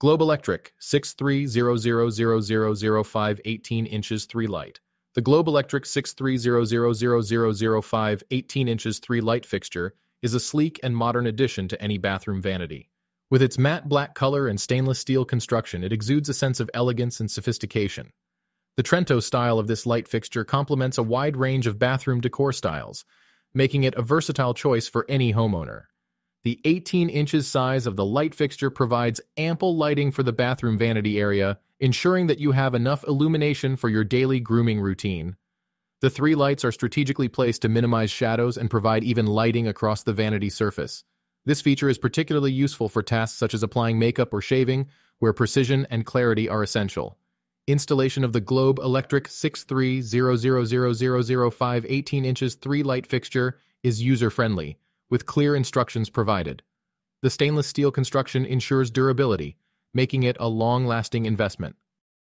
Globe Electric 63000005 18 inches 3 light. The Globe Electric 63000005 18 inches 3 light fixture is a sleek and modern addition to any bathroom vanity. With its matte black color and stainless steel construction, it exudes a sense of elegance and sophistication. The Trento style of this light fixture complements a wide range of bathroom decor styles, making it a versatile choice for any homeowner. The 18 inches size of the light fixture provides ample lighting for the bathroom vanity area, ensuring that you have enough illumination for your daily grooming routine. The 3 lights are strategically placed to minimize shadows and provide even lighting across the vanity surface. This feature is particularly useful for tasks such as applying makeup or shaving, where precision and clarity are essential. Installation of the Globe Electric 63000005 18 inches 3 light fixture is user-friendly, with clear instructions provided. The stainless steel construction ensures durability, making it a long-lasting investment.